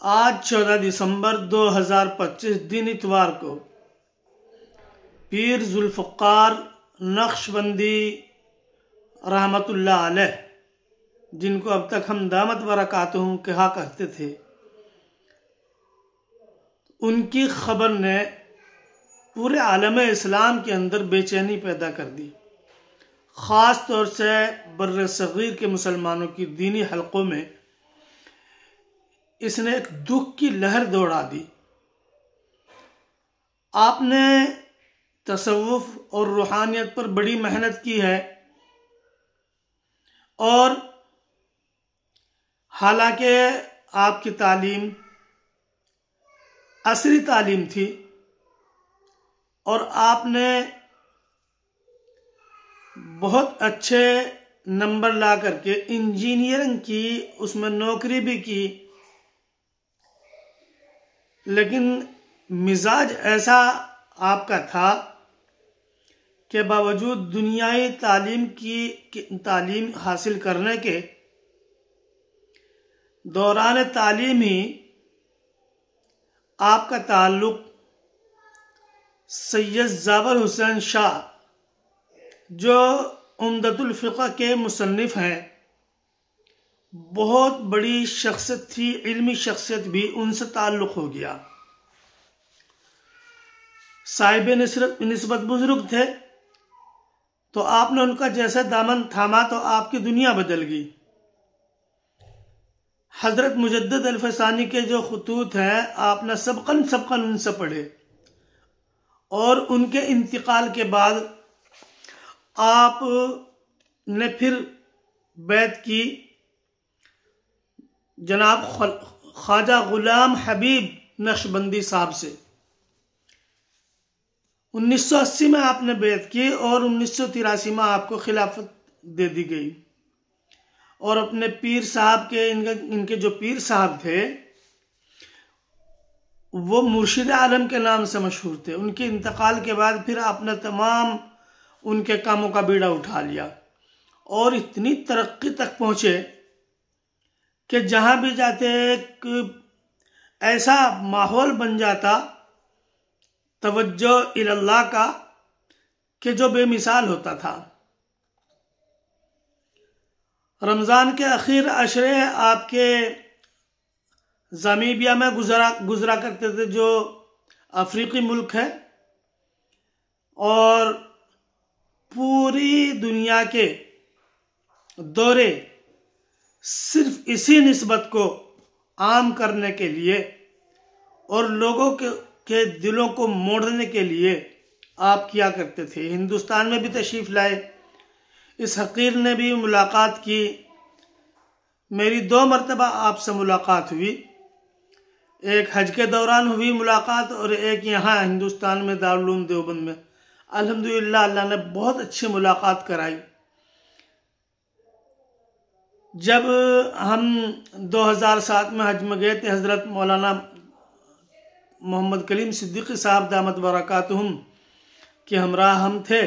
आज 14 दिसंबर 2025 दिन इतवार को पीर जुल्फ़कार नक्शबंदी रहमतुल्लाह अलैह, जिनको अब तक हम दामत बरकातुहुम कहा करते थे, उनकी खबर ने पूरे आलम इस्लाम के अंदर बेचैनी पैदा कर दी। ख़ास तौर से बर्र सग़ीर के मुसलमानों की दीनी हलकों में इसने एक दुख की लहर दौड़ा दी। आपने तसव्वुफ और रूहानियत पर बड़ी मेहनत की है और हालांकि आपकी तालीम असरी तालीम थी और आपने बहुत अच्छे नंबर ला करके इंजीनियरिंग की, उसमें नौकरी भी की, लेकिन मिजाज ऐसा आपका था कि बावजूद दुनियाई तालीम हासिल करने के दौरान तालीम ही आपका ताल्लुक सैयद ज़ावर हुसैन शाह, जो उम्दतुल फ़िक़्ह के मुसन्निफ़ हैं, बहुत बड़ी शख्सियत थी, इल्मी शख्सियत भी, उनसे ताल्लुक़ हो गया। साहिब निस्बत बुजुर्ग थे, तो आपने उनका जैसे दामन थामा तो आपकी दुनिया बदल गई। हज़रत मुजद्दिद अल-फ़सानी के जो ख़ुतूत हैं, आपने सबकन उनसे पढ़े और उनके इंतकाल के बाद आपने फिर बैत की जनाब ख्वाजा गुलाम हबीब नक्शबंदी साहब से। 1980 में आपने बैत की और 1983 में आपको खिलाफत दे दी गई। और अपने पीर साहब के इनके जो पीर साहब थे वो मुर्शिद आलम के नाम से मशहूर थे। उनके इंतकाल के बाद फिर आपने तमाम उनके कामों का बीड़ा उठा लिया और इतनी तरक्की तक पहुंचे कि जहां भी जाते एक ऐसा माहौल बन जाता तवज्जो इल्लाह का कि जो बेमिसाल होता था। रमज़ान के आखिर अशरे आपके ज़ामीबिया में गुजरा करते थे, जो अफ्रीकी मुल्क है, और पूरी दुनिया के दौरे सिर्फ इसी निस्बत को आम करने के लिए और लोगों के दिलों को मोड़ने के लिए आप किया करते थे। हिंदुस्तान में भी तशरीफ़ लाए, इस हकीर ने भी मुलाकात की। मेरी 2 मरतबा आपसे मुलाकात हुई, एक हज के दौरान हुई मुलाकात और एक यहाँ हिंदुस्तान में दारुल उलूम देवबंद में। अल्हम्दुलिल्लाह अल्लाह ने बहुत अच्छी मुलाकात कराई। जब हम 2007 में हज में गए थे, हज़रत मौलाना मोहम्मद कलीम सिद्दीकी साहब दामत बरकातुहुम के हमराह हम थे,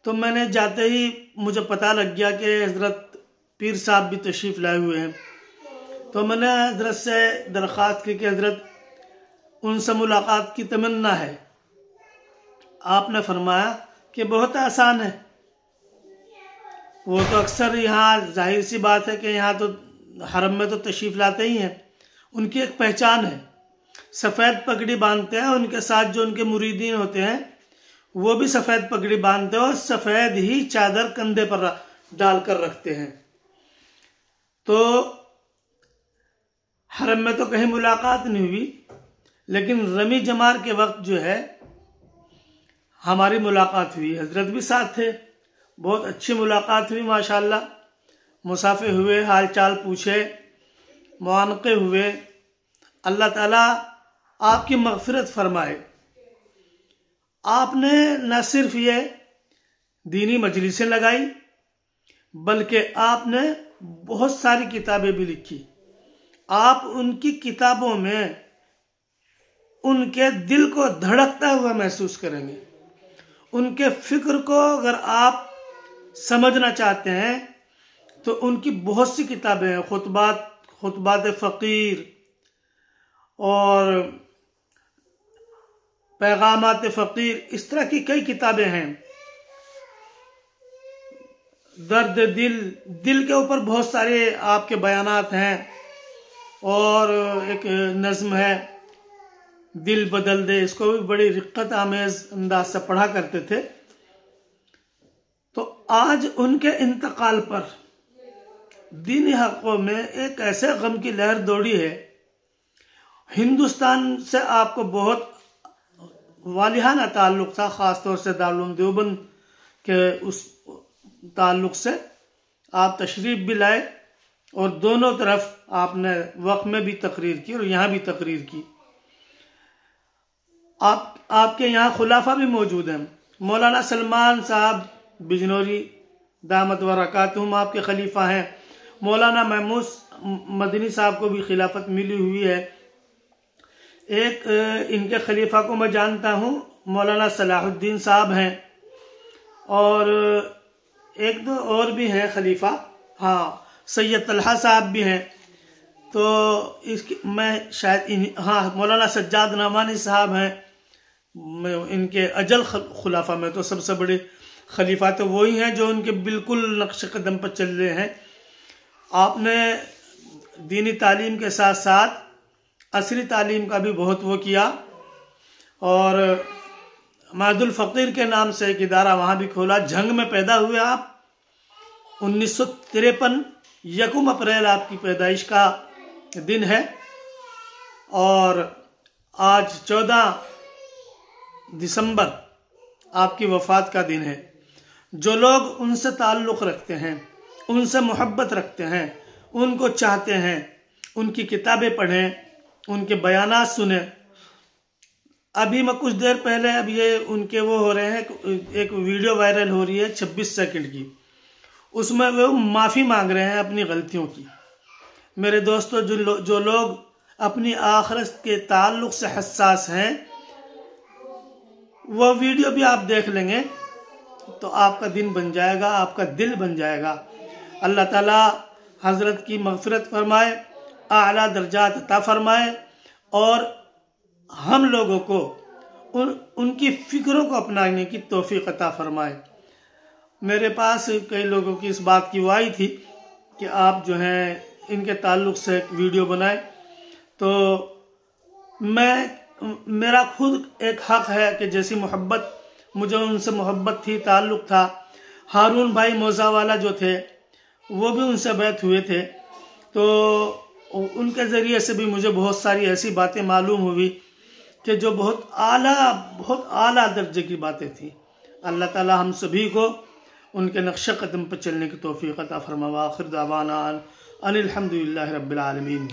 तो मैंने जाते ही मुझे पता लग गया कि हज़रत पीर साहब भी तशरीफ़ लाए हुए हैं। तो मैंने हज़रत से दरख्वास्त की कि हज़रत उनसे मुलाकात की तमन्ना है। आपने फरमाया कि बहुत आसान है, वो तो अक्सर यहाँ जाहिर सी बात है कि यहाँ तो हरम में तो तशरीफ़ लाते ही हैं। उनकी एक पहचान है, सफ़ेद पगड़ी बांधते हैं, उनके साथ जो उनके मुरीदीन होते हैं वो भी सफ़ेद पगड़ी बांधते हैं और सफ़ेद ही चादर कंधे पर डालकर रखते हैं। तो हरम में तो कहीं मुलाकात नहीं हुई, लेकिन रमी जमार के वक्त जो है हमारी मुलाकात हुई। हज़रत भी साथ थे, बहुत अच्छी मुलाकात हुई माशाल्लाह। मुसाफे हुए, हाल चाल पूछे, मुआनक़े हुए। अल्लाह ताला आपकी मग़फ़िरत फरमाए। आपने न सिर्फ ये दीनी मजलिसें लगाई, बल्कि आपने बहुत सारी किताबें भी लिखी। आप उनकी किताबों में उनके दिल को धड़कता हुआ महसूस करेंगे। उनके फ़िक्र को अगर आप समझना चाहते हैं तो उनकी बहुत सी किताबें हैं। खुतबात फ़कीर, और पैगामात फ़कीर, इस तरह की कई किताबें हैं। दर्द दिल के ऊपर बहुत सारे आपके बयानात हैं। और एक नज़्म है दिल बदल दे, इसको भी बड़ी रिक्कत आमेज अंदाज से पढ़ा करते थे। तो आज उनके इंतकाल पर दीनी हक़ों में एक ऐसे गम की लहर दौड़ी है। हिंदुस्तान से आपको बहुत वालिहाना ताल्लुक़ था, ख़ास तौर से दारुल उलूम देवबंद के उस ताल्लुक़ से आप तशरीफ़ भी लाए और दोनों तरफ आपने वक्त में भी तकरीर की और यहाँ भी तकरीर की। आपके यहाँ खुलाफा भी मौजूद हैं। मौलाना सलमान साहब बिजनौरी दामत बरकातुहुम आपके खलीफा हैं। मौलाना महमूद मदनी साहब को भी खिलाफत मिली हुई है। एक इनके खलीफा को मैं जानता हूँ, मौलाना सलाहुद्दीन साहब हैं, और एक दो और भी हैं खलीफा, हाँ सैयद तलहा साहब भी हैं। तो इसकी मैं शायद हाँ मौलाना सज्जाद नमानी साहब हैं। इनके अजल खुलाफा में तो सबसे बड़े खलीफा तो वही हैं जो उनके बिल्कुल नक्श कदम पर चल रहे हैं। आपने दीनी तालीम के साथ साथ असरी तालीम का भी बहुत वो किया और महदुल फ़कीर के नाम से एक इदारा वहाँ भी खोला। झंग में पैदा हुए आप। 1953 यकम अप्रैल आपकी पैदाइश का दिन है और आज 14 दिसंबर आपकी वफ़ात का दिन है। जो लोग उनसे ताल्लुक़ रखते हैं, उनसे मोहब्बत रखते हैं, उनको चाहते हैं, उनकी किताबें पढ़ें, उनके बयानात सुने। अभी मैं कुछ देर पहले अब ये उनके वो हो रहे हैं, एक वीडियो वायरल हो रही है 26 सेकंड की, उसमें वो माफ़ी मांग रहे हैं अपनी गलतियों की। मेरे दोस्तों, जो लोग अपनी आखिरत के ताल्लुक़ से हसास हैं, वह वीडियो भी आप देख लेंगे तो आपका दिन बन जाएगा, आपका दिल बन जाएगा। अल्लाह ताला हज़रत की मग़फ़िरत फरमाए, आला दर्जात अता फरमाए और हम लोगों को उनकी फ़िक्रों को अपनाने की तौफ़ीक़ अता फरमाए। मेरे पास कई लोगों की इस बात की वाई थी कि आप जो हैं इनके ताल्लुक़ से एक वीडियो बनाए, तो मेरा खुद एक हक़ है कि जैसी मोहब्बत मुझे उनसे मोहब्बत थी, ताल्लुक़ था। हारून भाई मौज़ावाला जो थे वो भी उनसे बैत हुए थे, तो उनके ज़रिए से भी मुझे बहुत सारी ऐसी बातें मालूम हुई कि जो बहुत आला दर्जे की बातें थी। अल्लाह ताला हम सभी को उनके नक्श कदम पर चलने की तौफ़ीक़ अता फरमा। आखिर दावाना अनिल हम्दुलिल्लाहि रब्बिल आलमीन।